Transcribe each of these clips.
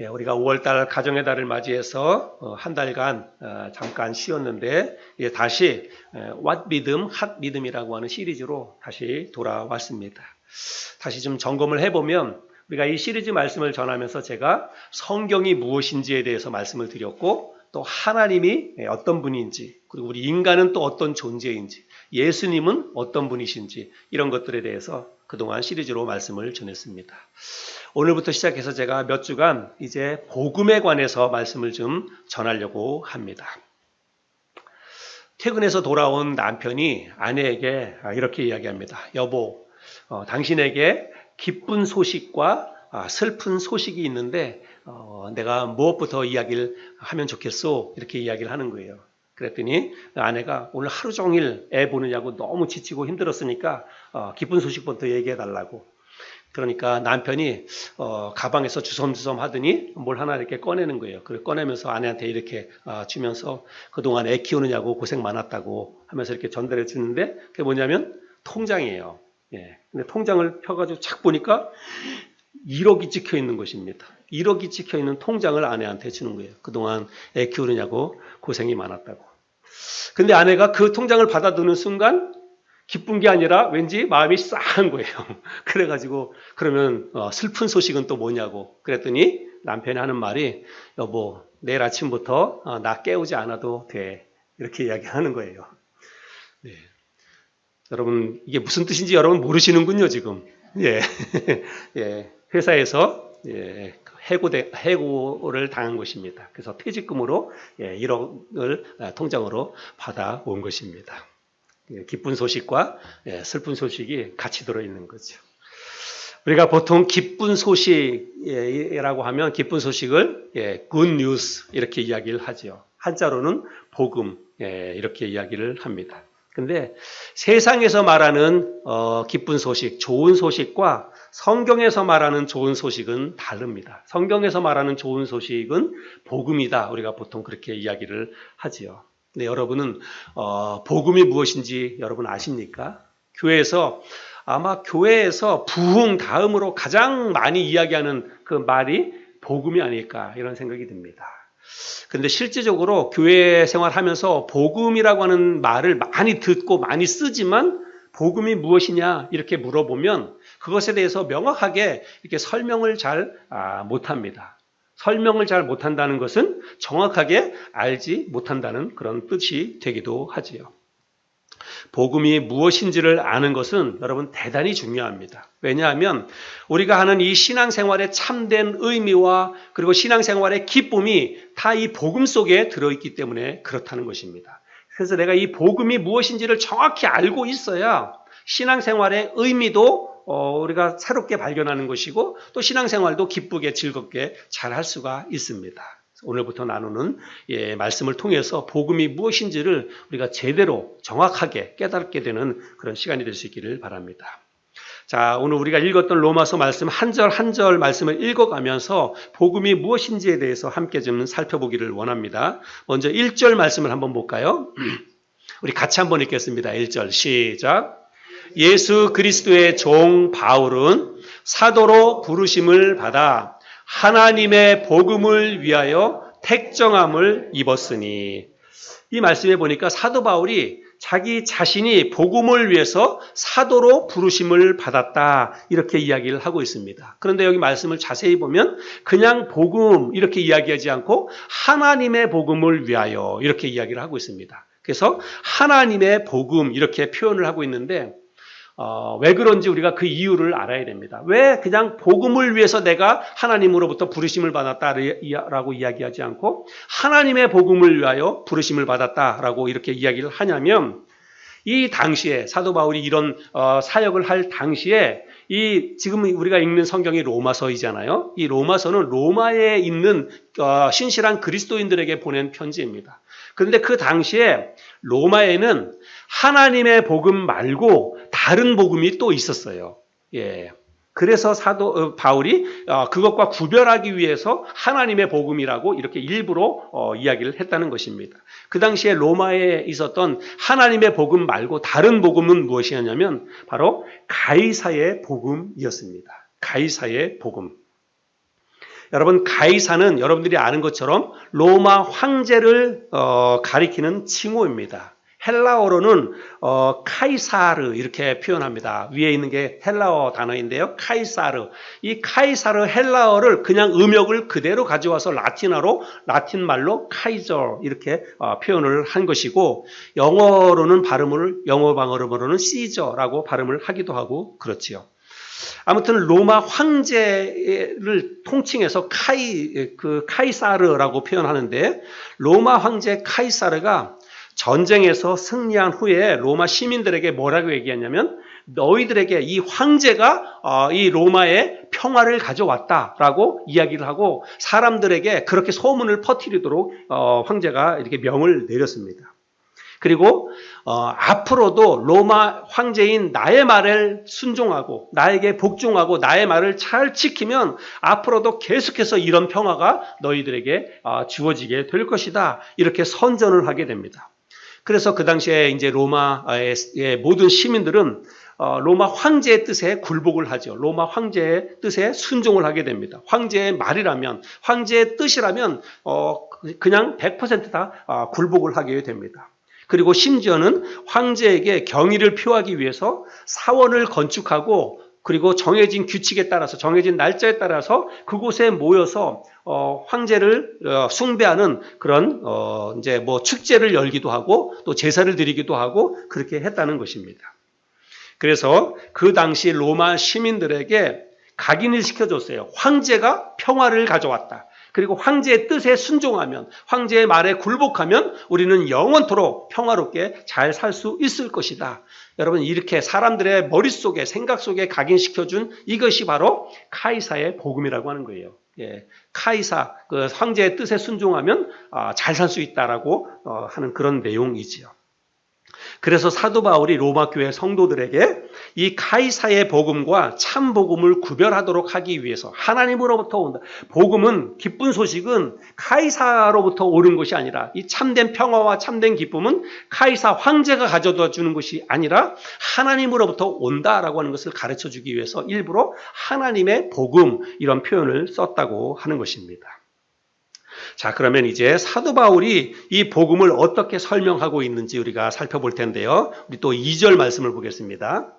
우리가 5월달 가정의 달을 맞이해서 한 달간 잠깐 쉬었는데 다시 What Rhythm, Hot Rhythm이라고 하는 시리즈로 다시 돌아왔습니다. 다시 좀 점검을 해보면 우리가 이 시리즈 말씀을 전하면서 제가 성경이 무엇인지에 대해서 말씀을 드렸고 또 하나님이 어떤 분인지 그리고 우리 인간은 또 어떤 존재인지 예수님은 어떤 분이신지 이런 것들에 대해서 그동안 시리즈로 말씀을 전했습니다. 오늘부터 시작해서 제가 몇 주간 이제 복음에 관해서 말씀을 좀 전하려고 합니다. 퇴근해서 돌아온 남편이 아내에게 이렇게 이야기합니다. 여보, 당신에게 기쁜 소식과 슬픈 소식이 있는데 내가 무엇부터 이야기를 하면 좋겠소? 이렇게 이야기를 하는 거예요. 그랬더니 아내가 오늘 하루 종일 애 보느냐고 너무 지치고 힘들었으니까 기쁜 소식부터 얘기해 달라고. 그러니까 남편이 가방에서 주섬주섬 하더니 뭘 하나 이렇게 꺼내는 거예요. 그걸 꺼내면서 아내한테 이렇게 주면서 그동안 애 키우느냐고 고생 많았다고 하면서 이렇게 전달해 주는데 그게 뭐냐면 통장이에요. 예. 근데 통장을 펴가지고 착 보니까 1억이 찍혀 있는 것입니다. 1억이 찍혀 있는 통장을 아내한테 주는 거예요. 그동안 애 키우느냐고 고생이 많았다고. 근데 아내가 그 통장을 받아두는 순간 기쁜 게 아니라 왠지 마음이 싸한 거예요. 그래가지고 그러면 슬픈 소식은 또 뭐냐고 그랬더니 남편이 하는 말이 여보 내일 아침부터 나 깨우지 않아도 돼 이렇게 이야기하는 거예요. 네. 여러분 이게 무슨 뜻인지 여러분 모르시는군요 지금. 예, 예. 회사에서 해고를 당한 것입니다. 그래서 퇴직금으로 1억을 통장으로 받아온 것입니다. 기쁜 소식과 슬픈 소식이 같이 들어있는 거죠. 우리가 보통 기쁜 소식이라고 하면 기쁜 소식을 good news 이렇게 이야기를 하죠. 한자로는 복음 이렇게 이야기를 합니다. 근데 세상에서 말하는 기쁜 소식, 좋은 소식과 성경에서 말하는 좋은 소식은 다릅니다. 성경에서 말하는 좋은 소식은 복음이다. 우리가 보통 그렇게 이야기를 하지요. 근데 여러분은 복음이 무엇인지 여러분 아십니까? 아마 교회에서 부흥 다음으로 가장 많이 이야기하는 그 말이 복음이 아닐까 이런 생각이 듭니다. 근데 실제적으로 교회 생활하면서 복음이라고 하는 말을 많이 듣고 많이 쓰지만 복음이 무엇이냐 이렇게 물어보면 그것에 대해서 명확하게 이렇게 설명을 잘 못합니다. 설명을 잘 못한다는 것은 정확하게 알지 못한다는 그런 뜻이 되기도 하지요. 복음이 무엇인지를 아는 것은 여러분 대단히 중요합니다. 왜냐하면 우리가 하는 이 신앙생활의 참된 의미와 그리고 신앙생활의 기쁨이 다 이 복음 속에 들어있기 때문에 그렇다는 것입니다. 그래서 내가 이 복음이 무엇인지를 정확히 알고 있어야 신앙생활의 의미도 우리가 새롭게 발견하는 것이고 또 신앙생활도 기쁘게 즐겁게 잘 할 수가 있습니다. 오늘부터 나누는 말씀을 통해서 복음이 무엇인지를 우리가 제대로 정확하게 깨닫게 되는 그런 시간이 될 수 있기를 바랍니다. 자, 오늘 우리가 읽었던 로마서 말씀 한 절 한 절 말씀을 읽어가면서 복음이 무엇인지에 대해서 함께 좀 살펴보기를 원합니다. 먼저 1절 말씀을 한번 볼까요? 우리 같이 한번 읽겠습니다. 1절 시작. 예수 그리스도의 종 바울은 사도로 부르심을 받아 하나님의 복음을 위하여 택정함을 입었으니 이 말씀에 보니까 사도 바울이 자기 자신이 복음을 위해서 사도로 부르심을 받았다 이렇게 이야기를 하고 있습니다. 그런데 여기 말씀을 자세히 보면 그냥 복음 이렇게 이야기하지 않고 하나님의 복음을 위하여 이렇게 이야기를 하고 있습니다. 그래서 하나님의 복음 이렇게 표현을 하고 있는데 왜 그런지 우리가 그 이유를 알아야 됩니다. 왜 그냥 복음을 위해서 내가 하나님으로부터 부르심을 받았다라고 이야기하지 않고 하나님의 복음을 위하여 부르심을 받았다라고 이렇게 이야기를 하냐면 이 당시에 사도 바울이 이런 사역을 할 당시에 지금 우리가 읽는 성경이 로마서이잖아요. 이 로마서는 로마에 있는 신실한 그리스도인들에게 보낸 편지입니다. 그런데 그 당시에 로마에는 하나님의 복음 말고 다른 복음이 또 있었어요. 예. 그래서 사도 바울이 그것과 구별하기 위해서 하나님의 복음이라고 이렇게 일부러 이야기를 했다는 것입니다. 그 당시에 로마에 있었던 하나님의 복음 말고 다른 복음은 무엇이었냐면 바로 가이사의 복음이었습니다. 가이사의 복음. 여러분 가이사는 여러분들이 아는 것처럼 로마 황제를 가리키는 칭호입니다. 헬라어로는 카이사르 이렇게 표현합니다. 위에 있는 게 헬라어 단어인데요. 카이사르. 이 카이사르 헬라어를 그냥 음역을 그대로 가져와서 라틴어로 라틴 말로 카이저 이렇게 표현을 한 것이고 영어로는 영어 방언으로는 시저라고 발음을 하기도 하고 그렇지요. 아무튼 로마 황제를 통칭해서 카이사르라고 표현하는데 로마 황제 카이사르가 전쟁에서 승리한 후에 로마 시민들에게 뭐라고 얘기했냐면 너희들에게 이 황제가 이 로마의 평화를 가져왔다라고 이야기를 하고 사람들에게 그렇게 소문을 퍼뜨리도록 황제가 이렇게 명을 내렸습니다. 그리고 앞으로도 로마 황제인 나의 말을 순종하고 나에게 복종하고 나의 말을 잘 지키면 앞으로도 계속해서 이런 평화가 너희들에게 주어지게 될 것이다. 이렇게 선전을 하게 됩니다. 그래서 그 당시에 이제 로마의 모든 시민들은 로마 황제의 뜻에 굴복을 하죠. 로마 황제의 뜻에 순종을 하게 됩니다. 황제의 말이라면, 황제의 뜻이라면 그냥 100% 다 굴복을 하게 됩니다. 그리고 심지어는 황제에게 경의를 표하기 위해서 사원을 건축하고 그리고 정해진 규칙에 따라서 정해진 날짜에 따라서 그곳에 모여서 황제를 숭배하는 그런 이제 뭐 축제를 열기도 하고 또 제사를 드리기도 하고 그렇게 했다는 것입니다. 그래서 그 당시 로마 시민들에게 각인을 시켜줬어요. 황제가 평화를 가져왔다. 그리고 황제의 뜻에 순종하면 황제의 말에 굴복하면 우리는 영원토록 평화롭게 잘 살 수 있을 것이다. 여러분 이렇게 사람들의 머릿속에 생각 속에 각인시켜준 이것이 바로 카이사의 복음이라고 하는 거예요. 예, 카이사 그 황제의 뜻에 순종하면 잘 살 수 있다라고 하는 그런 내용이지요. 그래서 사도 바울이 로마 교회 성도들에게 이 카이사의 복음과 참 복음을 구별하도록 하기 위해서 하나님으로부터 온다. 복음은 기쁜 소식은 카이사로부터 오는 것이 아니라 이 참된 평화와 참된 기쁨은 카이사 황제가 가져다 주는 것이 아니라 하나님으로부터 온다라고 하는 것을 가르쳐 주기 위해서 일부러 하나님의 복음 이런 표현을 썼다고 하는 것입니다. 자, 그러면 이제 사도 바울이 이 복음을 어떻게 설명하고 있는지 우리가 살펴볼 텐데요. 우리 또 2절 말씀을 보겠습니다.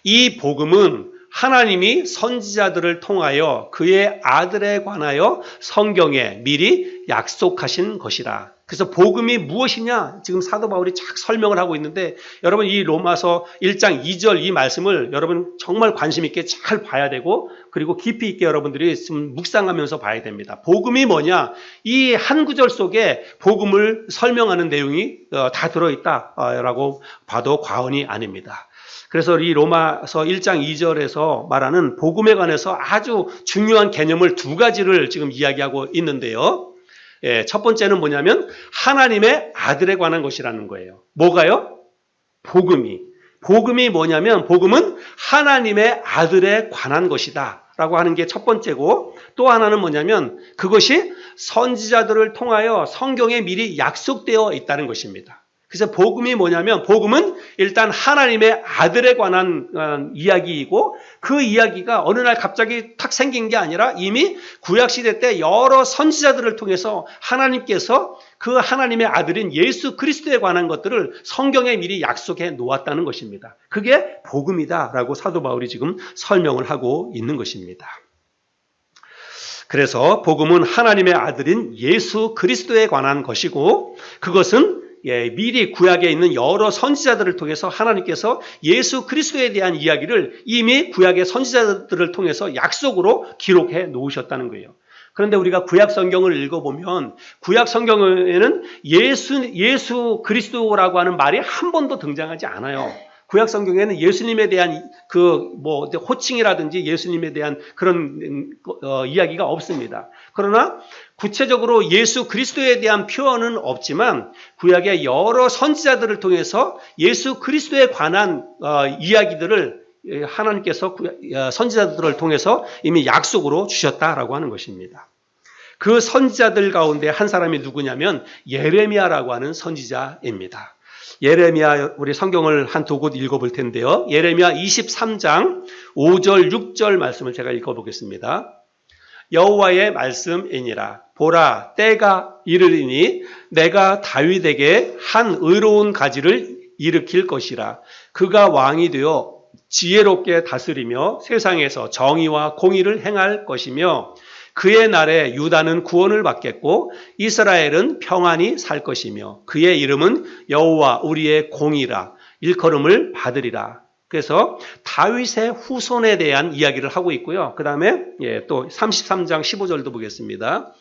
이 복음은 하나님이 선지자들을 통하여 그의 아들에 관하여 성경에 미리 약속하신 것이라. 그래서 복음이 무엇이냐? 지금 사도 바울이 쫙 설명을 하고 있는데 여러분 이 로마서 1장 2절 이 말씀을 여러분 정말 관심 있게 잘 봐야 되고 그리고 깊이 있게 여러분들이 좀 묵상하면서 봐야 됩니다. 복음이 뭐냐? 이 한 구절 속에 복음을 설명하는 내용이 다 들어있다라고 봐도 과언이 아닙니다. 그래서 이 로마서 1장 2절에서 말하는 복음에 관해서 아주 중요한 개념을 두 가지를 지금 이야기하고 있는데요. 예, 첫 번째는 뭐냐면 하나님의 아들에 관한 것이라는 거예요. 뭐가요? 복음이 뭐냐면 복음은 하나님의 아들에 관한 것이다 라고 하는 게 첫 번째고 또 하나는 뭐냐면 그것이 선지자들을 통하여 성경에 미리 약속되어 있다는 것입니다. 그래서 복음이 뭐냐면 복음은 일단 하나님의 아들에 관한 이야기이고 그 이야기가 어느 날 갑자기 탁 생긴 게 아니라 이미 구약시대 때 여러 선지자들을 통해서 하나님께서 그 하나님의 아들인 예수 그리스도에 관한 것들을 성경에 미리 약속해 놓았다는 것입니다. 그게 복음이다라고 사도 바울이 지금 설명을 하고 있는 것입니다. 그래서 복음은 하나님의 아들인 예수 그리스도에 관한 것이고 그것은 미리 구약에 있는 여러 선지자들을 통해서 하나님께서 예수 그리스도에 대한 이야기를 이미 구약의 선지자들을 통해서 약속으로 기록해 놓으셨다는 거예요. 그런데 우리가 구약 성경을 읽어보면 구약 성경에는 예수 그리스도라고 하는 말이 한 번도 등장하지 않아요. 구약 성경에는 예수님에 대한 호칭이라든지 예수님에 대한 그런 이야기가 없습니다. 그러나 구체적으로 예수 그리스도에 대한 표현은 없지만 구약의 여러 선지자들을 통해서 예수 그리스도에 관한 이야기들을 하나님께서 선지자들을 통해서 이미 약속으로 주셨다라고 하는 것입니다. 그 선지자들 가운데 한 사람이 누구냐면 예레미야라고 하는 선지자입니다. 예레미야 우리 성경을 한 두 곳 읽어볼 텐데요. 예레미야 23장 5절 6절 말씀을 제가 읽어보겠습니다. 여호와의 말씀이니라. 보라, 때가 이르리니 내가 다윗에게 한 의로운 가지를 일으킬 것이라. 그가 왕이 되어 지혜롭게 다스리며 세상에서 정의와 공의를 행할 것이며 그의 날에 유다는 구원을 받겠고 이스라엘은 평안히 살 것이며 그의 이름은 여호와 우리의 공이라. 일컬음을 받으리라. 그래서 다윗의 후손에 대한 이야기를 하고 있고요. 그 다음에 또 33장 15절도 보겠습니다.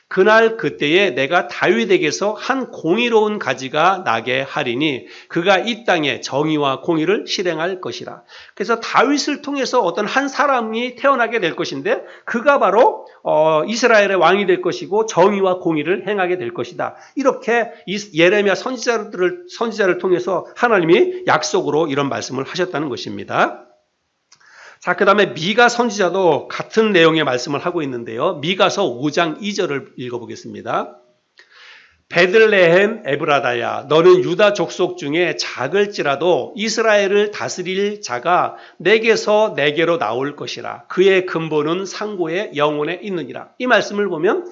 그날 그때에 내가 다윗에게서 한 공의로운 가지가 나게 하리니 그가 이 땅에 정의와 공의를 실행할 것이라. 그래서 다윗을 통해서 어떤 한 사람이 태어나게 될 것인데 그가 바로 이스라엘의 왕이 될 것이고 정의와 공의를 행하게 될 것이다. 이렇게 예레미야 선지자를 통해서 하나님이 약속으로 이런 말씀을 하셨다는 것입니다. 자, 그 다음에 미가 선지자도 같은 내용의 말씀을 하고 있는데요. 미가서 5장 2절을 읽어보겠습니다. 베들레헴 에브라다야, 너는 유다 족속 중에 작을지라도 이스라엘을 다스릴 자가 내게서 내게로 나올 것이라. 그의 근본은 상고의 영혼에 있느니라. 이 말씀을 보면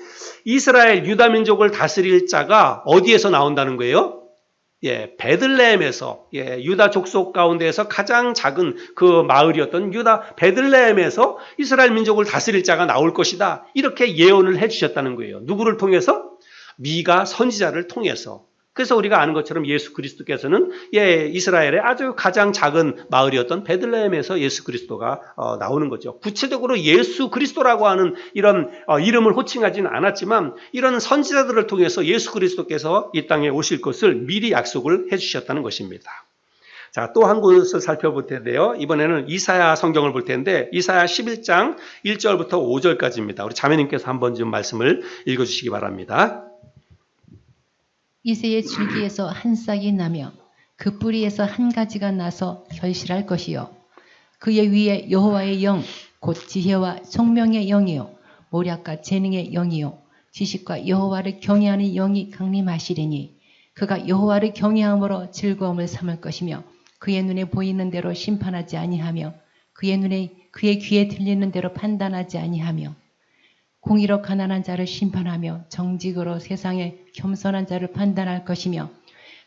이스라엘 유다 민족을 다스릴 자가 어디에서 나온다는 거예요? 베들레헴에서, 유다 족속 가운데에서 가장 작은 그 마을이었던 유다 베들레헴에서 이스라엘 민족을 다스릴 자가 나올 것이다. 이렇게 예언을 해주셨다는 거예요. 누구를 통해서? 미가 선지자를 통해서. 그래서 우리가 아는 것처럼 예수 그리스도께서는 이스라엘의 아주 가장 작은 마을이었던 베들레헴에서 예수 그리스도가 나오는 거죠. 구체적으로 예수 그리스도라고 하는 이런 이름을 호칭하지는 않았지만 이런 선지자들을 통해서 예수 그리스도께서 이 땅에 오실 것을 미리 약속을 해주셨다는 것입니다. 자, 또 한 곳을 살펴볼 텐데요. 이번에는 이사야 성경을 볼 텐데 이사야 11장 1절부터 5절까지입니다. 우리 자매님께서 한번 좀 말씀을 읽어주시기 바랍니다. 이새의 줄기에서 한 싹이 나며 그 뿌리에서 한 가지가 나서 결실할 것이요 그의 위에 여호와의 영 곧 지혜와 총명의 영이요 모략과 재능의 영이요 지식과 여호와를 경외하는 영이 강림하시리니 그가 여호와를 경외함으로 즐거움을 삼을 것이며 그의 눈에 보이는 대로 심판하지 아니하며 그의 귀에 들리는 대로 판단하지 아니하며 공의로 가난한 자를 심판하며 정직으로 세상에 겸손한 자를 판단할 것이며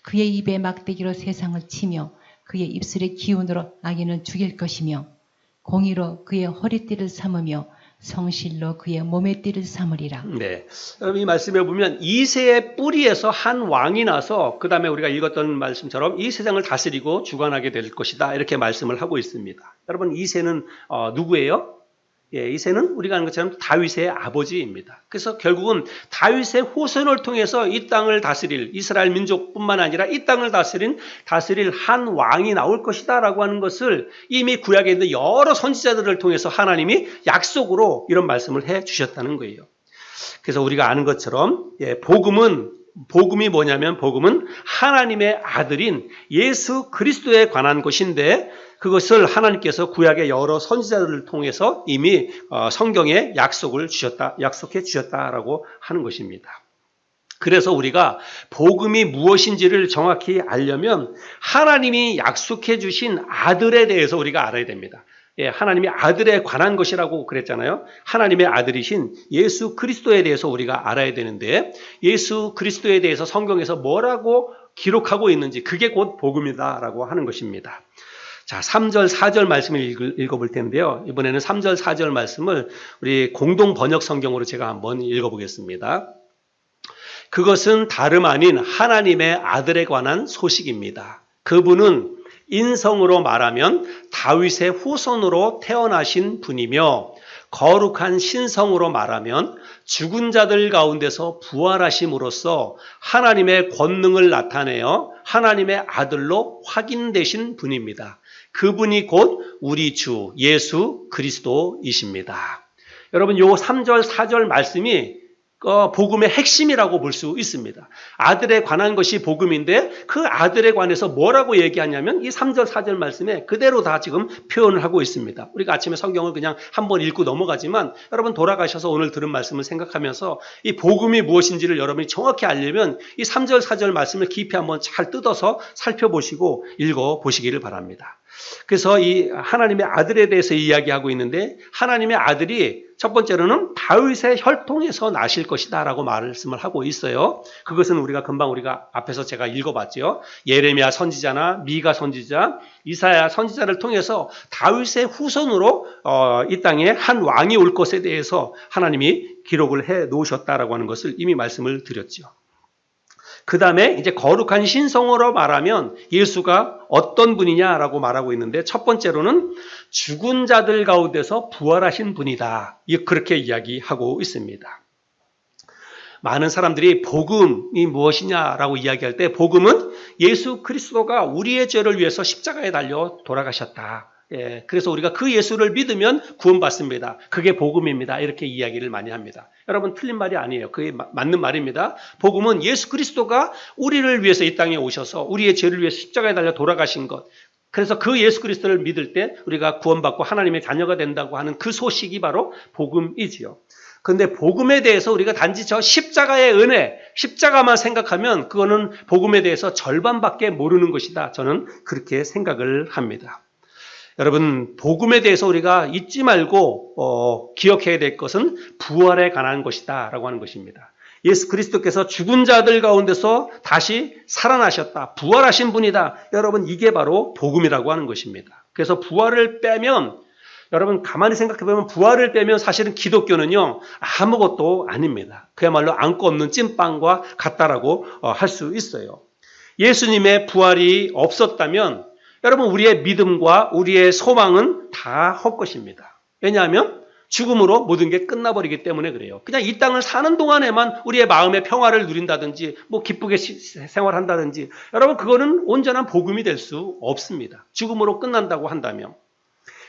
그의 입에 막대기로 세상을 치며 그의 입술의 기운으로 악인을 죽일 것이며 공의로 그의 허리띠를 삼으며 성실로 그의 몸의 띠를 삼으리라. 네, 여러분 이 말씀에 보면 이새의 뿌리에서 한 왕이 나서 그 다음에 우리가 읽었던 말씀처럼 이 세상을 다스리고 주관하게 될 것이다. 이렇게 말씀을 하고 있습니다. 여러분 이새는 누구예요? 이새는 우리가 아는 것처럼 다윗의 아버지입니다. 그래서 결국은 다윗의 후손을 통해서 이 땅을 다스릴 이스라엘 민족뿐만 아니라 이 땅을 다스릴 한 왕이 나올 것이다 라고 하는 것을 이미 구약에 있는 여러 선지자들을 통해서 하나님이 약속으로 이런 말씀을 해 주셨다는 거예요. 그래서 우리가 아는 것처럼 복음이 뭐냐면 복음은 하나님의 아들인 예수 그리스도에 관한 것인데 그것을 하나님께서 구약의 여러 선지자들을 통해서 이미 성경에 약속해 주셨다라고 하는 것입니다. 그래서 우리가 복음이 무엇인지를 정확히 알려면 하나님이 약속해 주신 아들에 대해서 우리가 알아야 됩니다. 하나님의 아들에 관한 것이라고 그랬잖아요. 하나님의 아들이신 예수 그리스도에 대해서 우리가 알아야 되는데 예수 그리스도에 대해서 성경에서 뭐라고 기록하고 있는지 그게 곧 복음이다라고 하는 것입니다. 자, 3절, 4절 말씀을 읽어볼 텐데요. 이번에는 3절, 4절 말씀을 우리 공동 번역 성경으로 제가 한번 읽어보겠습니다. 그것은 다름 아닌 하나님의 아들에 관한 소식입니다. 그분은 인성으로 말하면 다윗의 후손으로 태어나신 분이며 거룩한 신성으로 말하면 죽은 자들 가운데서 부활하심으로써 하나님의 권능을 나타내어 하나님의 아들로 확인되신 분입니다. 그분이 곧 우리 주 예수 그리스도이십니다. 여러분 요 3절 4절 말씀이 복음의 핵심이라고 볼 수 있습니다. 아들에 관한 것이 복음인데 그 아들에 관해서 뭐라고 얘기하냐면 이 3절 4절 말씀에 그대로 다 지금 표현을 하고 있습니다. 우리가 아침에 성경을 그냥 한번 읽고 넘어가지만 여러분 돌아가셔서 오늘 들은 말씀을 생각하면서 이 복음이 무엇인지를 여러분이 정확히 알려면 이 3절 4절 말씀을 깊이 한번 잘 뜯어서 살펴보시고 읽어보시기를 바랍니다. 그래서 이 하나님의 아들에 대해서 이야기하고 있는데 하나님의 아들이 첫 번째로는 다윗의 혈통에서 나실 것이다 라고 말씀을 하고 있어요. 그것은 우리가 앞에서 제가 읽어봤죠. 예레미야 선지자나 미가 선지자, 이사야 선지자를 통해서 다윗의 후손으로 이 땅에 한 왕이 올 것에 대해서 하나님이 기록을 해 놓으셨다라고 하는 것을 이미 말씀을 드렸죠. 그 다음에 이제 거룩한 신성으로 말하면 예수가 어떤 분이냐라고 말하고 있는데 첫 번째로는 죽은 자들 가운데서 부활하신 분이다. 그렇게 이야기하고 있습니다. 많은 사람들이 복음이 무엇이냐라고 이야기할 때 복음은 예수 그리스도가 우리의 죄를 위해서 십자가에 달려 돌아가셨다. 그래서 우리가 그 예수를 믿으면 구원받습니다. 그게 복음입니다. 이렇게 이야기를 많이 합니다. 여러분 틀린 말이 아니에요. 그게 맞는 말입니다. 복음은 예수 그리스도가 우리를 위해서 이 땅에 오셔서 우리의 죄를 위해서 십자가에 달려 돌아가신 것. 그래서 그 예수 그리스도를 믿을 때 우리가 구원받고 하나님의 자녀가 된다고 하는 그 소식이 바로 복음이지요. 그런데 복음에 대해서 우리가 단지 저 십자가의 은혜, 십자가만 생각하면 그거는 복음에 대해서 절반밖에 모르는 것이다. 저는 그렇게 생각을 합니다. 여러분 복음에 대해서 우리가 잊지 말고 기억해야 될 것은 부활에 관한 것이다 라고 하는 것입니다. 예수 그리스도께서 죽은 자들 가운데서 다시 살아나셨다. 부활하신 분이다. 여러분 이게 바로 복음이라고 하는 것입니다. 그래서 부활을 빼면 여러분 가만히 생각해보면 부활을 빼면 사실은 기독교는요 아무것도 아닙니다. 그야말로 안고 없는 찐빵과 같다라고 할 수 있어요. 예수님의 부활이 없었다면 여러분 우리의 믿음과 우리의 소망은 다 헛것입니다. 왜냐하면 죽음으로 모든 게 끝나버리기 때문에 그래요. 그냥 이 땅을 사는 동안에만 우리의 마음의 평화를 누린다든지 뭐 기쁘게 생활한다든지 여러분 그거는 온전한 복음이 될 수 없습니다. 죽음으로 끝난다고 한다면.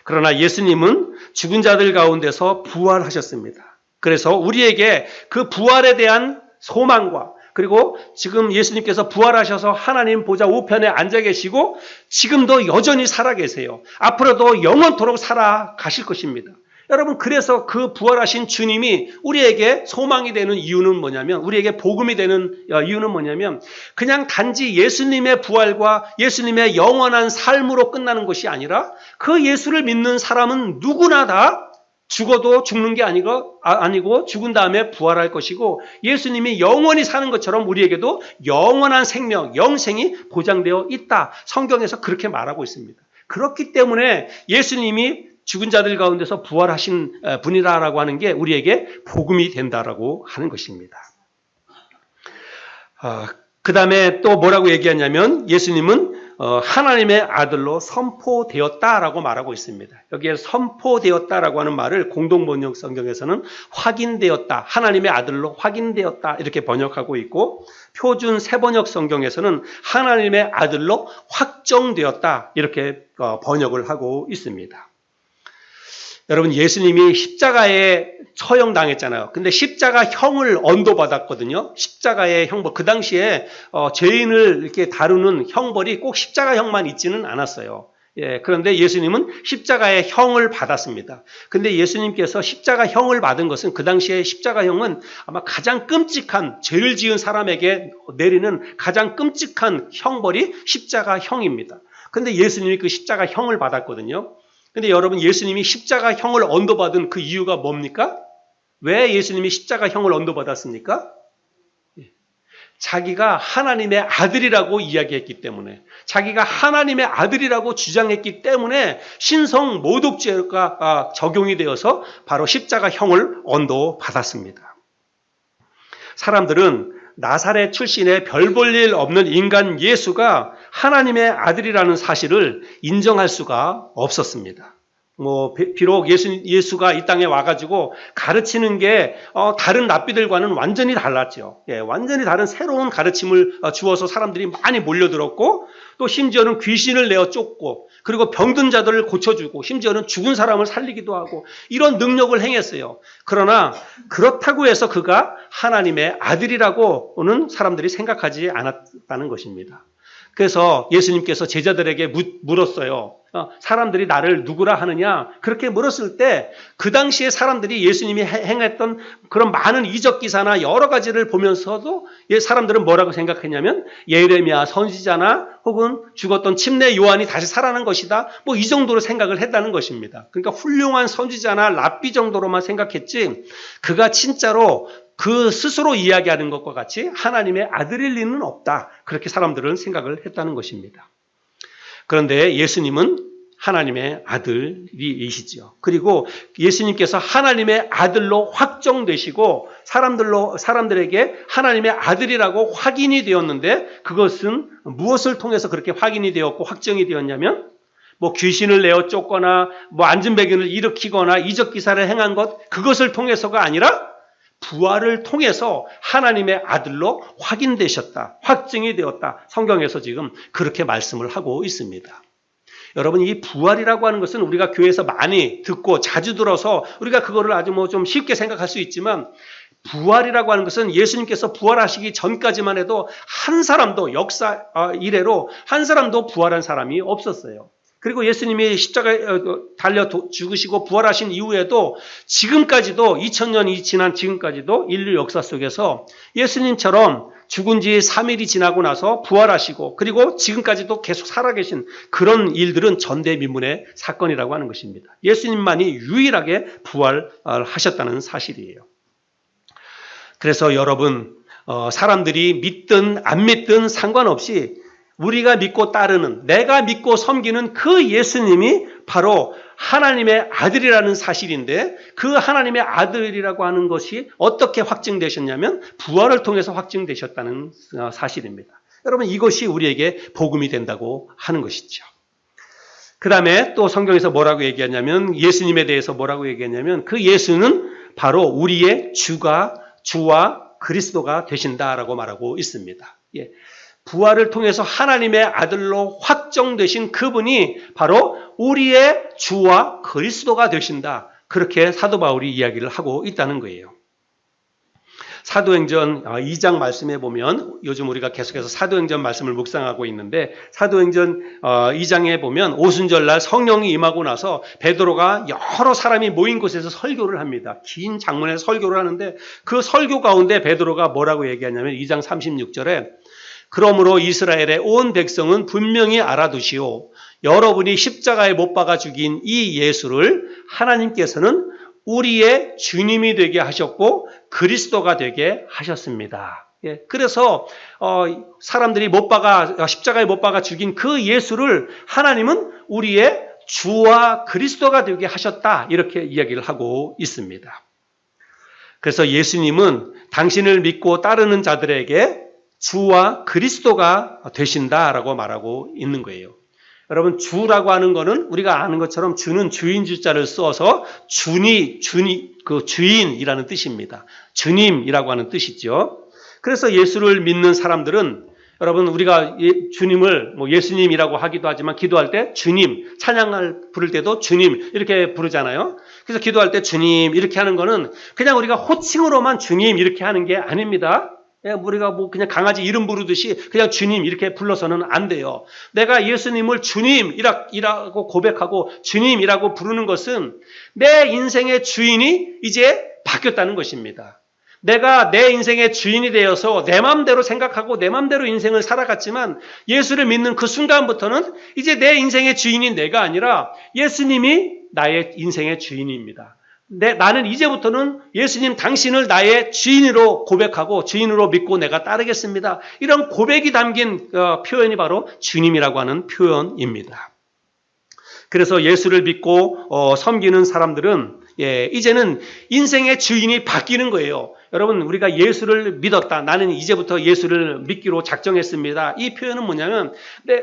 그러나 예수님은 죽은 자들 가운데서 부활하셨습니다. 그래서 우리에게 그 부활에 대한 소망과 그리고 지금 예수님께서 부활하셔서 하나님 보좌 우편에 앉아 계시고 지금도 여전히 살아 계세요. 앞으로도 영원토록 살아가실 것입니다. 여러분 그래서 그 부활하신 주님이 우리에게 소망이 되는 이유는 뭐냐면 우리에게 복음이 되는 이유는 뭐냐면 그냥 단지 예수님의 부활과 예수님의 영원한 삶으로 끝나는 것이 아니라 그 예수를 믿는 사람은 누구나 다 죽어도 죽는 게 아니고 죽은 다음에 부활할 것이고 예수님이 영원히 사는 것처럼 우리에게도 영원한 생명, 영생이 보장되어 있다. 성경에서 그렇게 말하고 있습니다. 그렇기 때문에 예수님이 죽은 자들 가운데서 부활하신 분이다라고 하는 게 우리에게 복음이 된다라고 하는 것입니다. 그 다음에 또 뭐라고 얘기하냐면 예수님은 하나님의 아들로 선포되었다라고 말하고 있습니다. 여기에 선포되었다라고 하는 말을 공동번역 성경에서는 확인되었다, 하나님의 아들로 확인되었다 이렇게 번역하고 있고 표준 새번역 성경에서는 하나님의 아들로 확정되었다 이렇게 번역을 하고 있습니다. 여러분 예수님이 십자가에 처형당했잖아요. 근데 십자가형을 언도받았거든요. 십자가의 형벌. 그 당시에 죄인을 이렇게 다루는 형벌이 꼭 십자가형만 있지는 않았어요. 그런데 예수님은 십자가의 형을 받았습니다. 근데 예수님께서 십자가형을 받은 것은 그 당시에 십자가형은 아마 가장 끔찍한 죄를 지은 사람에게 내리는 가장 끔찍한 형벌이 십자가형입니다. 근데 예수님이 그 십자가형을 받았거든요. 근데 여러분 예수님이 십자가형을 언도받은 그 이유가 뭡니까? 왜 예수님이 십자가형을 언도받았습니까? 자기가 하나님의 아들이라고 이야기했기 때문에 자기가 하나님의 아들이라고 주장했기 때문에 신성 모독죄가 적용이 되어서 바로 십자가형을 언도받았습니다. 사람들은 나사렛 출신의 별 볼 일 없는 인간 예수가 하나님의 아들이라는 사실을 인정할 수가 없었습니다. 비록 예수가 이 땅에 와가지고 가르치는 게 다른 랍비들과는 완전히 달랐죠. 완전히 다른 새로운 가르침을 주어서 사람들이 많이 몰려들었고 또 심지어는 귀신을 내어 쫓고 그리고 병든 자들을 고쳐주고 심지어는 죽은 사람을 살리기도 하고 이런 능력을 행했어요. 그러나 그렇다고 해서 그가 하나님의 아들이라고는 사람들이 생각하지 않았다는 것입니다. 그래서 예수님께서 제자들에게 물었어요. 사람들이 나를 누구라 하느냐 그렇게 물었을 때 그 당시에 사람들이 예수님이 행했던 그런 많은 이적 기사나 여러 가지를 보면서도 사람들은 뭐라고 생각했냐면 예레미야 선지자나 혹은 죽었던 침례 요한이 다시 살아난 것이다. 뭐 이 정도로 생각을 했다는 것입니다. 그러니까 훌륭한 선지자나 랍비 정도로만 생각했지 그가 진짜로 그 스스로 이야기하는 것과 같이 하나님의 아들일 리는 없다. 그렇게 사람들은 생각을 했다는 것입니다. 그런데 예수님은 하나님의 아들이시죠. 그리고 예수님께서 하나님의 아들로 확정되시고 사람들에게 하나님의 아들이라고 확인이 되었는데 그것은 무엇을 통해서 그렇게 확인이 되었고 확정이 되었냐면 뭐 귀신을 내어 쫓거나 뭐 안진뱅이를 일으키거나 이적 기사를 행한 것 그것을 통해서가 아니라 부활을 통해서 하나님의 아들로 확인되셨다. 확증이 되었다. 성경에서 지금 그렇게 말씀을 하고 있습니다. 여러분 이 부활이라고 하는 것은 우리가 교회에서 많이 듣고 자주 들어서 우리가 그거를 아주 뭐 좀 쉽게 생각할 수 있지만 부활이라고 하는 것은 예수님께서 부활하시기 전까지만 해도 한 사람도 역사 이래로 한 사람도 부활한 사람이 없었어요. 그리고 예수님이 십자가에 달려 죽으시고 부활하신 이후에도 지금까지도 2000년이 지난 지금까지도 인류 역사 속에서 예수님처럼 죽은 지 3일이 지나고 나서 부활하시고 그리고 지금까지도 계속 살아계신 그런 일들은 전대미문의 사건이라고 하는 것입니다. 예수님만이 유일하게 부활하셨다는 사실이에요. 그래서 여러분 사람들이 믿든 안 믿든 상관없이 우리가 믿고 따르는 내가 믿고 섬기는 그 예수님이 바로 하나님의 아들이라는 사실인데 그 하나님의 아들이라고 하는 것이 어떻게 확증되셨냐면 부활을 통해서 확증되셨다는 사실입니다. 여러분 이것이 우리에게 복음이 된다고 하는 것이죠. 그 다음에 또 성경에서 뭐라고 얘기하냐면 예수님에 대해서 뭐라고 얘기하냐면 그 예수는 바로 우리의 주와 그리스도가 되신다라고 말하고 있습니다. 예. 부활을 통해서 하나님의 아들로 확정되신 그분이 바로 우리의 주와 그리스도가 되신다. 그렇게 사도 바울이 이야기를 하고 있다는 거예요. 사도행전 2장 말씀에 보면 요즘 우리가 계속해서 사도행전 말씀을 묵상하고 있는데 사도행전 2장에 보면 오순절날 성령이 임하고 나서 베드로가 여러 사람이 모인 곳에서 설교를 합니다. 긴 장문에서 설교를 하는데 그 설교 가운데 베드로가 뭐라고 얘기하냐면 2장 36절에 그러므로 이스라엘의 온 백성은 분명히 알아두시오. 여러분이 십자가에 못 박아 죽인 이 예수를 하나님께서는 우리의 주님이 되게 하셨고 그리스도가 되게 하셨습니다. 예, 그래서 사람들이 십자가에 못 박아 죽인 그 예수를 하나님은 우리의 주와 그리스도가 되게 하셨다. 이렇게 이야기를 하고 있습니다. 그래서 예수님은 당신을 믿고 따르는 자들에게 주와 그리스도가 되신다라고 말하고 있는 거예요. 여러분 주라고 하는 거는 우리가 아는 것처럼 주는 주인 주자를 써서 그 주인이라는 뜻입니다. 주님이라고 하는 뜻이죠. 그래서 예수를 믿는 사람들은 여러분 우리가 주님을 뭐 예수님이라고 하기도 하지만 기도할 때 주님, 찬양을 부를 때도 주님 이렇게 부르잖아요. 그래서 기도할 때 주님 이렇게 하는 거는 그냥 우리가 호칭으로만 주님 이렇게 하는 게 아닙니다. 우리가 뭐 그냥 강아지 이름 부르듯이 그냥 주님 이렇게 불러서는 안 돼요. 내가 예수님을 주님이라고 고백하고 주님이라고 부르는 것은 내 인생의 주인이 이제 바뀌었다는 것입니다. 내가 내 인생의 주인이 되어서 내 마음대로 생각하고 내 마음대로 인생을 살아갔지만 예수를 믿는 그 순간부터는 이제 내 인생의 주인이 내가 아니라 예수님이 나의 인생의 주인입니다. 나는 이제부터는 예수님 당신을 나의 주인으로 고백하고 주인으로 믿고 내가 따르겠습니다. 이런 고백이 담긴 표현이 바로 주님이라고 하는 표현입니다. 그래서 예수를 믿고 섬기는 사람들은 이제는 인생의 주인이 바뀌는 거예요. 여러분 우리가 예수를 믿었다. 나는 이제부터 예수를 믿기로 작정했습니다. 이 표현은 뭐냐면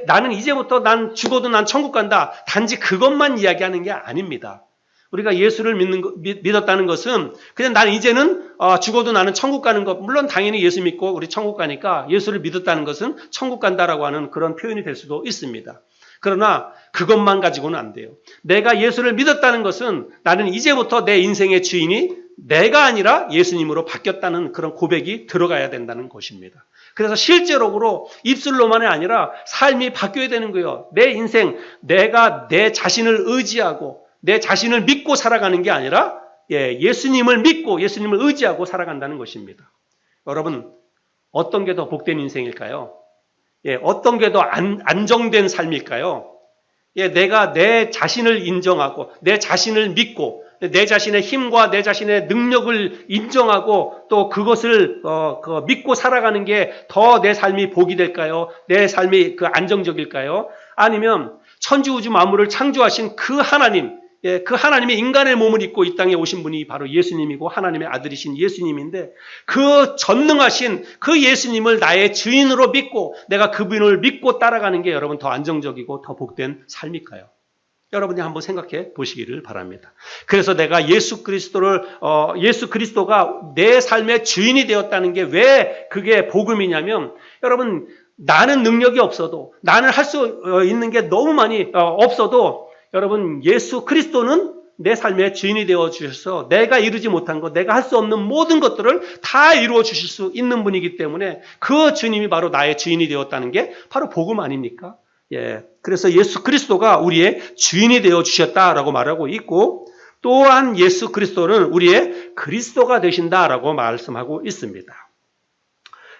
나는 이제부터 난 죽어도 난 천국 간다. 단지 그것만 이야기하는 게 아닙니다. 우리가 예수를 믿었다는 것은 그냥 나는 이제는 죽어도 나는 천국 가는 것. 물론 당연히 예수 믿고 우리 천국 가니까 예수를 믿었다는 것은 천국 간다라고 하는 그런 표현이 될 수도 있습니다. 그러나 그것만 가지고는 안 돼요. 내가 예수를 믿었다는 것은 나는 이제부터 내 인생의 주인이 내가 아니라 예수님으로 바뀌었다는 그런 고백이 들어가야 된다는 것입니다. 그래서 실제로로 입술로만이 아니라 삶이 바뀌어야 되는 거예요. 내 인생, 내가 내 자신을 의지하고 내 자신을 믿고 살아가는 게 아니라 예수님을 믿고 예수님을 의지하고 살아간다는 것입니다. 여러분, 어떤 게 더 복된 인생일까요? 어떤 게 더 안정된 삶일까요? 내가 내 자신을 인정하고 내 자신을 믿고 내 자신의 힘과 내 자신의 능력을 인정하고 또 그것을 믿고 살아가는 게 더 내 삶이 복이 될까요? 내 삶이 안정적일까요? 아니면 천지우주 만물을 창조하신 그 하나님, 그 하나님의 인간의 몸을 입고 이 땅에 오신 분이 바로 예수님이고 하나님의 아들이신 예수님인데 그 전능하신 그 예수님을 나의 주인으로 믿고 내가 그분을 믿고 따라가는 게 여러분 더 안정적이고 더 복된 삶일까요? 여러분이 한번 생각해 보시기를 바랍니다. 그래서 내가 예수 그리스도가 내 삶의 주인이 되었다는 게 왜 그게 복음이냐면 여러분 나는 능력이 없어도 나는 할 수 있는 게 너무 많이 없어도 여러분 예수 그리스도는 내 삶의 주인이 되어 주셔서 내가 이루지 못한 것, 내가 할 수 없는 모든 것들을 다 이루어 주실 수 있는 분이기 때문에 그 주님이 바로 나의 주인이 되었다는 게 바로 복음 아닙니까? 그래서 예수 그리스도가 우리의 주인이 되어 주셨다라고 말하고 있고 또한 예수 그리스도는 우리의 그리스도가 되신다라고 말씀하고 있습니다.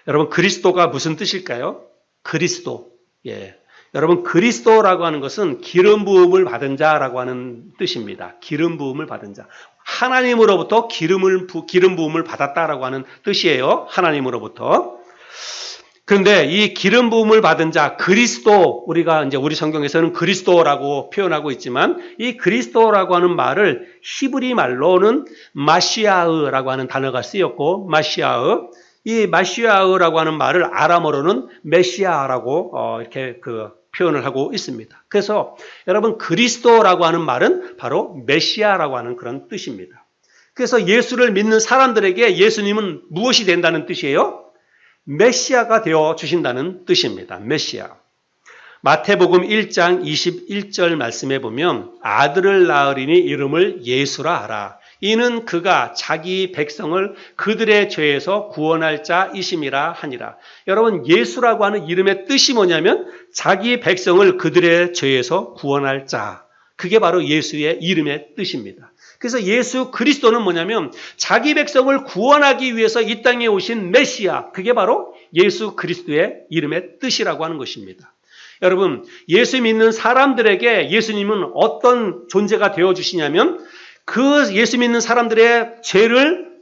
여러분 그리스도가 무슨 뜻일까요? 그리스도. 여러분 그리스도라고 하는 것은 기름 부음을 받은 자라고 하는 뜻입니다. 기름 부음을 받은 자. 하나님으로부터 기름 부음을 받았다라고 하는 뜻이에요. 하나님으로부터. 그런데 이 기름 부음을 받은 자 그리스도 우리가 이제 우리 성경에서는 그리스도라고 표현하고 있지만 이 그리스도라고 하는 말을 히브리 말로는 마시아흐라고 하는 단어가 쓰였고 마시아흐 이 마시아흐라고 하는 말을 아람어로는 메시아라고 이렇게 표현을 하고 있습니다. 그래서 여러분 그리스도라고 하는 말은 바로 메시아라고 하는 그런 뜻입니다. 그래서 예수를 믿는 사람들에게 예수님은 무엇이 된다는 뜻이에요? 메시아가 되어 주신다는 뜻입니다. 메시아. 마태복음 1장 21절 말씀에 보면 아들을 낳으리니 이름을 예수라 하라. 이는 그가 자기 백성을 그들의 죄에서 구원할 자이심이라 하니라. 여러분 예수라고 하는 이름의 뜻이 뭐냐면 자기 백성을 그들의 죄에서 구원할 자. 그게 바로 예수의 이름의 뜻입니다. 그래서 예수 그리스도는 뭐냐면 자기 백성을 구원하기 위해서 이 땅에 오신 메시아. 그게 바로 예수 그리스도의 이름의 뜻이라고 하는 것입니다. 여러분 예수 믿는 사람들에게 예수님은 어떤 존재가 되어주시냐면 그 예수 믿는 사람들의 죄를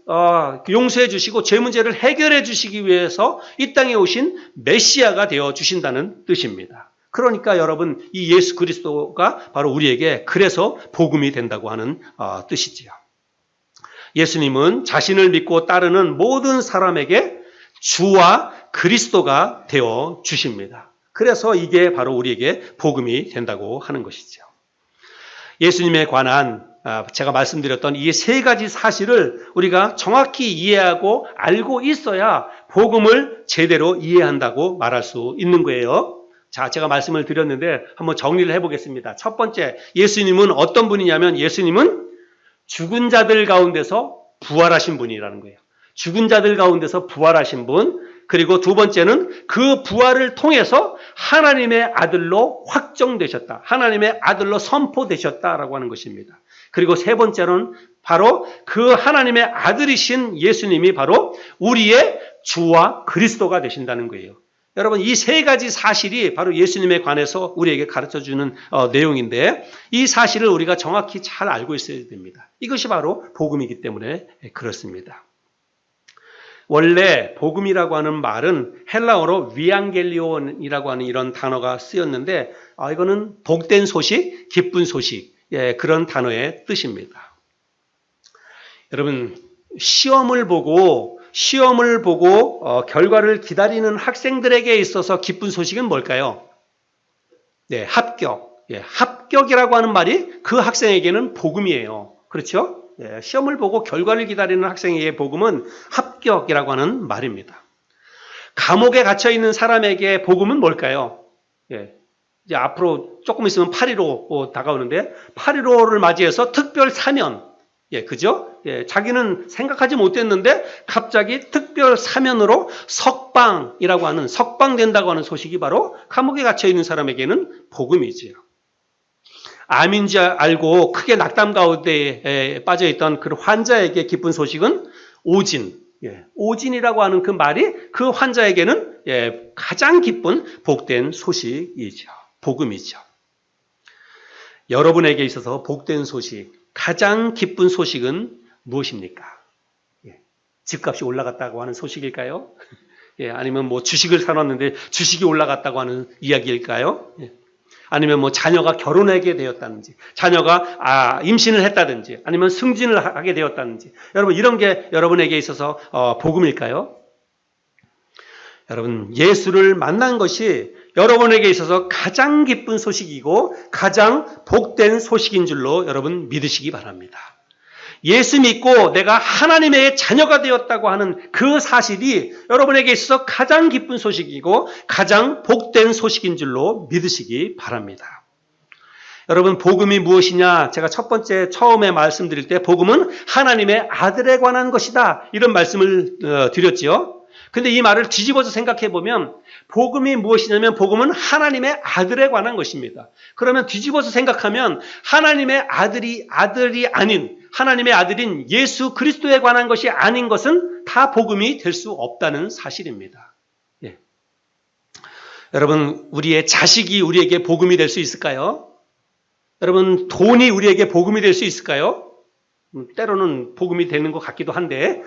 용서해 주시고 죄 문제를 해결해 주시기 위해서 이 땅에 오신 메시아가 되어주신다는 뜻입니다. 그러니까 여러분 이 예수 그리스도가 바로 우리에게 그래서 복음이 된다고 하는 뜻이지요. 예수님은 자신을 믿고 따르는 모든 사람에게 주와 그리스도가 되어 주십니다. 그래서 이게 바로 우리에게 복음이 된다고 하는 것이죠. 예수님에 관한 제가 말씀드렸던 이 세 가지 사실을 우리가 정확히 이해하고 알고 있어야 복음을 제대로 이해한다고 말할 수 있는 거예요. 자, 제가 말씀을 드렸는데 한번 정리를 해보겠습니다. 첫 번째, 예수님은 어떤 분이냐면 예수님은 죽은 자들 가운데서 부활하신 분이라는 거예요. 죽은 자들 가운데서 부활하신 분. 그리고 두 번째는 그 부활을 통해서 하나님의 아들로 확정되셨다. 하나님의 아들로 선포되셨다라고 하는 것입니다. 그리고 세 번째는 바로 그 하나님의 아들이신 예수님이 바로 우리의 주와 그리스도가 되신다는 거예요. 여러분 이 세 가지 사실이 바로 예수님에 관해서 우리에게 가르쳐주는 내용인데 이 사실을 우리가 정확히 잘 알고 있어야 됩니다. 이것이 바로 복음이기 때문에 그렇습니다. 원래 복음이라고 하는 말은 헬라어로 위앙겔리온이라고 하는 이런 단어가 쓰였는데 이거는 복된 소식, 기쁜 소식 그런 단어의 뜻입니다. 여러분 시험을 보고 결과를 기다리는 학생들에게 있어서 기쁜 소식은 뭘까요? 네, 합격. 합격이라고 하는 말이 그 학생에게는 복음이에요. 그렇죠? 시험을 보고 결과를 기다리는 학생에게 복음은 합격이라고 하는 말입니다. 감옥에 갇혀 있는 사람에게 복음은 뭘까요? 이제 앞으로 조금 있으면 8.15 다가오는데 8.15를 맞이해서 특별 사면, 그죠? 자기는 생각하지 못했는데 갑자기 특별 사면으로 석방이라고 하는, 석방된다고 하는 소식이 바로 감옥에 갇혀 있는 사람에게는 복음이지요. 암인 줄 알고 크게 낙담 가운데 빠져있던 그 환자에게 기쁜 소식은 오진, 오진이라고 하는 그 말이 그 환자에게는 가장 기쁜 복된 소식이죠. 복음이죠. 여러분에게 있어서 복된 소식, 가장 기쁜 소식은 무엇입니까? 집값이 올라갔다고 하는 소식일까요? 아니면 뭐 주식을 사놨는데 주식이 올라갔다고 하는 이야기일까요? 아니면 뭐 자녀가 결혼하게 되었다든지, 자녀가 임신을 했다든지, 아니면 승진을 하게 되었다든지, 여러분 이런 게 여러분에게 있어서 복음일까요? 여러분, 예수를 만난 것이 여러분에게 있어서 가장 기쁜 소식이고 가장 복된 소식인 줄로 여러분 믿으시기 바랍니다. 예수 믿고 내가 하나님의 자녀가 되었다고 하는 그 사실이 여러분에게 있어서 가장 기쁜 소식이고 가장 복된 소식인 줄로 믿으시기 바랍니다. 여러분, 복음이 무엇이냐? 제가 첫 번째 처음에 말씀드릴 때 복음은 하나님의 아들에 관한 것이다, 이런 말씀을 드렸지요. 근데 이 말을 뒤집어서 생각해 보면 복음이 무엇이냐면 복음은 하나님의 아들에 관한 것입니다. 그러면 뒤집어서 생각하면 하나님의 아들이 아닌, 하나님의 아들인 예수 그리스도에 관한 것이 아닌 것은 다 복음이 될 수 없다는 사실입니다. 여러분, 우리의 자식이 우리에게 복음이 될 수 있을까요? 여러분, 돈이 우리에게 복음이 될 수 있을까요? 때로는 복음이 되는 것 같기도 한데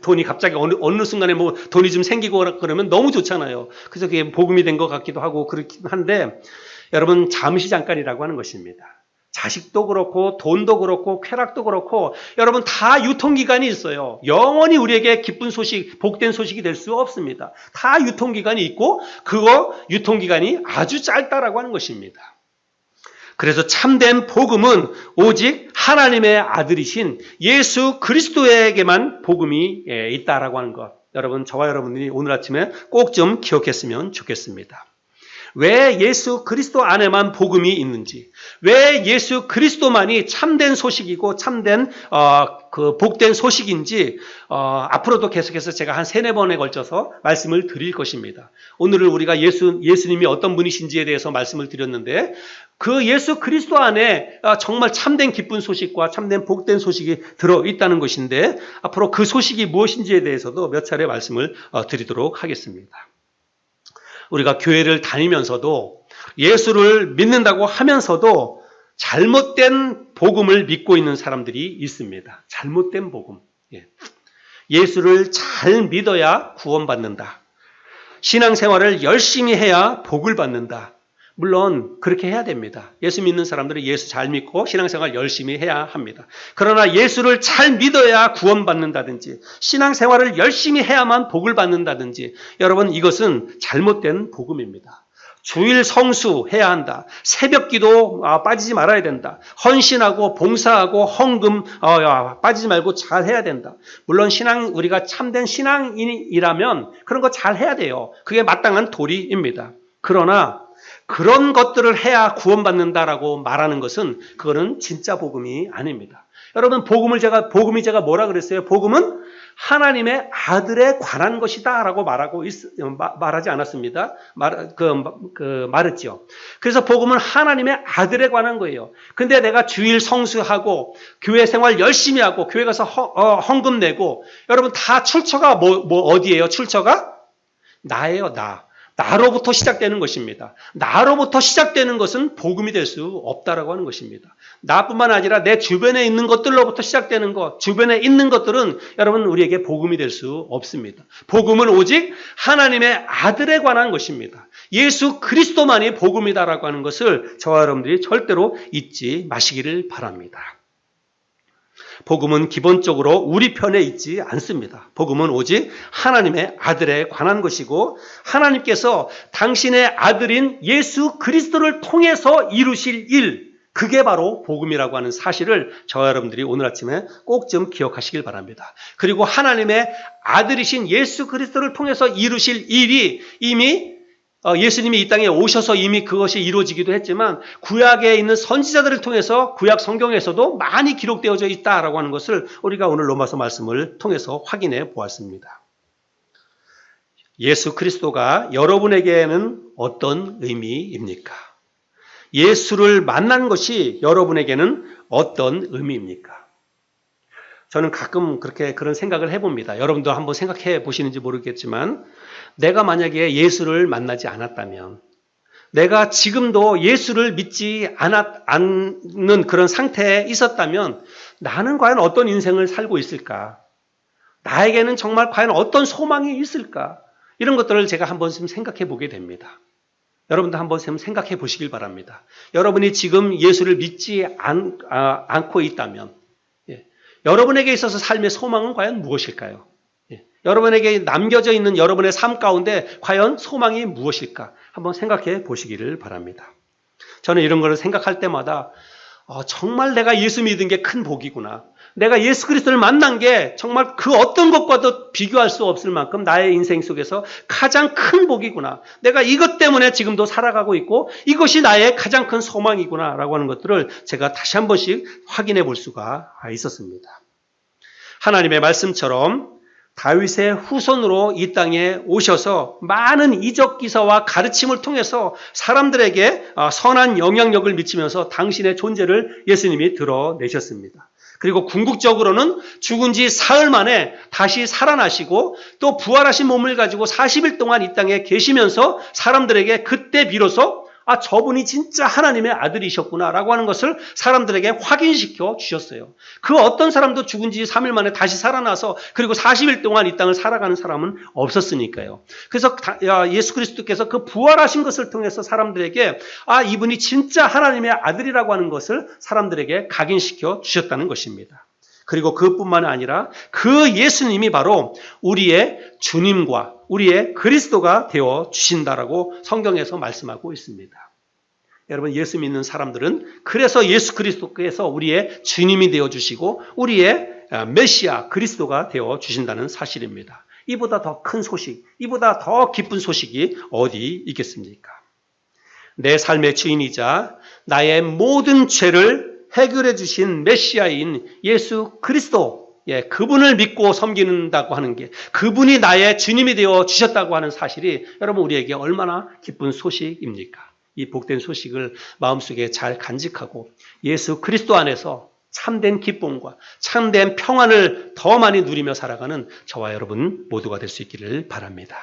돈이 갑자기 어느 순간에 뭐 돈이 좀 생기고 그러면 너무 좋잖아요. 그래서 그게 복음이 된 것 같기도 하고 그렇긴 한데, 여러분, 잠시 잠깐이라고 하는 것입니다. 자식도 그렇고 돈도 그렇고 쾌락도 그렇고 여러분 다 유통기간이 있어요. 영원히 우리에게 기쁜 소식, 복된 소식이 될 수 없습니다. 다 유통기간이 있고 그거 유통기간이 아주 짧다라고 하는 것입니다. 그래서 참된 복음은 오직 하나님의 아들이신 예수 그리스도에게만 복음이 있다라고 하는 것, 여러분, 저와 여러분들이 오늘 아침에 꼭 좀 기억했으면 좋겠습니다. 왜 예수 그리스도 안에만 복음이 있는지, 왜 예수 그리스도만이 참된 소식이고 참된 그 복된 소식인지 앞으로도 계속해서 제가 한 3-4번에 걸쳐서 말씀을 드릴 것입니다. 오늘은 우리가 예수님이 어떤 분이신지에 대해서 말씀을 드렸는데, 그 예수 그리스도 안에 정말 참된 기쁜 소식과 참된 복된 소식이 들어있다는 것인데, 앞으로 그 소식이 무엇인지에 대해서도 몇 차례 말씀을 드리도록 하겠습니다. 우리가 교회를 다니면서도 예수를 믿는다고 하면서도 잘못된 복음을 믿고 있는 사람들이 있습니다. 잘못된 복음. 예수를 잘 믿어야 구원받는다. 신앙생활을 열심히 해야 복을 받는다. 물론 그렇게 해야 됩니다. 예수 믿는 사람들은 예수 잘 믿고 신앙생활 열심히 해야 합니다. 그러나 예수를 잘 믿어야 구원받는다든지 신앙생활을 열심히 해야만 복을 받는다든지, 여러분, 이것은 잘못된 복음입니다. 주일 성수해야 한다. 새벽기도 빠지지 말아야 된다. 헌신하고 봉사하고 헌금 빠지지 말고 잘 해야 된다. 물론 우리가 참된 신앙인이라면 그런 거 잘 해야 돼요. 그게 마땅한 도리입니다. 그러나 그런 것들을 해야 구원받는다라고 말하는 것은 그거는 진짜 복음이 아닙니다. 여러분, 복음이 제가 뭐라 그랬어요? 복음은 하나님의 아들에 관한 것이다라고 말하지 않았습니다. 말했죠. 그래서 복음은 하나님의 아들에 관한 거예요. 근데 내가 주일 성수하고 교회 생활 열심히 하고 교회 가서 헌금 내고, 여러분 다 출처가 어디예요? 출처가 나예요. 나로부터 시작되는 것입니다. 나로부터 시작되는 것은 복음이 될 수 없다라고 하는 것입니다. 나뿐만 아니라 내 주변에 있는 것들로부터 시작되는 것, 주변에 있는 것들은 여러분 우리에게 복음이 될 수 없습니다. 복음은 오직 하나님의 아들에 관한 것입니다. 예수 그리스도만이 복음이다라고 하는 것을 저와 여러분들이 절대로 잊지 마시기를 바랍니다. 복음은 기본적으로 우리 편에 있지 않습니다. 복음은 오직 하나님의 아들에 관한 것이고, 하나님께서 당신의 아들인 예수 그리스도를 통해서 이루실 일, 그게 바로 복음이라고 하는 사실을 저와 여러분들이 오늘 아침에 꼭 좀 기억하시길 바랍니다. 그리고 하나님의 아들이신 예수 그리스도를 통해서 이루실 일이 이미 예수님이 이 땅에 오셔서 이미 그것이 이루어지기도 했지만 구약에 있는 선지자들을 통해서 구약 성경에서도 많이 기록되어져 있다라고 하는 것을 우리가 오늘 로마서 말씀을 통해서 확인해 보았습니다. 예수 그리스도가 여러분에게는 어떤 의미입니까? 예수를 만난 것이 여러분에게는 어떤 의미입니까? 저는 가끔 그런 생각을 해봅니다. 여러분도 한번 생각해 보시는지 모르겠지만 내가 만약에 예수를 만나지 않았다면, 내가 지금도 예수를 믿지 않는 그런 상태에 있었다면 나는 과연 어떤 인생을 살고 있을까? 나에게는 정말 과연 어떤 소망이 있을까? 이런 것들을 제가 한번 생각해 보게 됩니다. 여러분도 한번 생각해 보시길 바랍니다. 여러분이 지금 예수를 믿지 않고 있다면 여러분에게 있어서 삶의 소망은 과연 무엇일까요? 여러분에게 남겨져 있는 여러분의 삶 가운데 과연 소망이 무엇일까? 한번 생각해 보시기를 바랍니다. 저는 이런 것을 생각할 때마다 정말 내가 예수 믿은 게 큰 복이구나. 내가 예수 그리스도를 만난 게 정말 그 어떤 것과도 비교할 수 없을 만큼 나의 인생 속에서 가장 큰 복이구나. 내가 이것 때문에 지금도 살아가고 있고 이것이 나의 가장 큰 소망이구나 라고 하는 것들을 제가 다시 한 번씩 확인해 볼 수가 있었습니다. 하나님의 말씀처럼 다윗의 후손으로 이 땅에 오셔서 많은 이적 기사와 가르침을 통해서 사람들에게 선한 영향력을 미치면서 당신의 존재를 예수님이 드러내셨습니다. 그리고 궁극적으로는 죽은 지 사흘 만에 다시 살아나시고 또 부활하신 몸을 가지고 40일 동안 이 땅에 계시면서 사람들에게 그때 비로소 저분이 진짜 하나님의 아들이셨구나라고 하는 것을 사람들에게 확인시켜 주셨어요. 그 어떤 사람도 죽은 지 3일 만에 다시 살아나서 그리고 40일 동안 이 땅을 살아가는 사람은 없었으니까요. 그래서 예수 그리스도께서 그 부활하신 것을 통해서 사람들에게 이분이 진짜 하나님의 아들이라고 하는 것을 사람들에게 각인시켜 주셨다는 것입니다. 그리고 그뿐만 아니라 그 예수님이 바로 우리의 주님과 우리의 그리스도가 되어 주신다라고 성경에서 말씀하고 있습니다. 여러분, 예수 믿는 사람들은 그래서 예수 그리스도께서 우리의 주님이 되어 주시고 우리의 메시아 그리스도가 되어 주신다는 사실입니다. 이보다 더 큰 소식, 이보다 더 기쁜 소식이 어디 있겠습니까? 내 삶의 주인이자 나의 모든 죄를 해결해 주신 메시아인 예수 그리스도, 그분을 믿고 섬긴다고 하는 게, 그분이 나의 주님이 되어 주셨다고 하는 사실이 여러분 우리에게 얼마나 기쁜 소식입니까? 이 복된 소식을 마음속에 잘 간직하고 예수 그리스도 안에서 참된 기쁨과 참된 평안을 더 많이 누리며 살아가는 저와 여러분 모두가 될 수 있기를 바랍니다.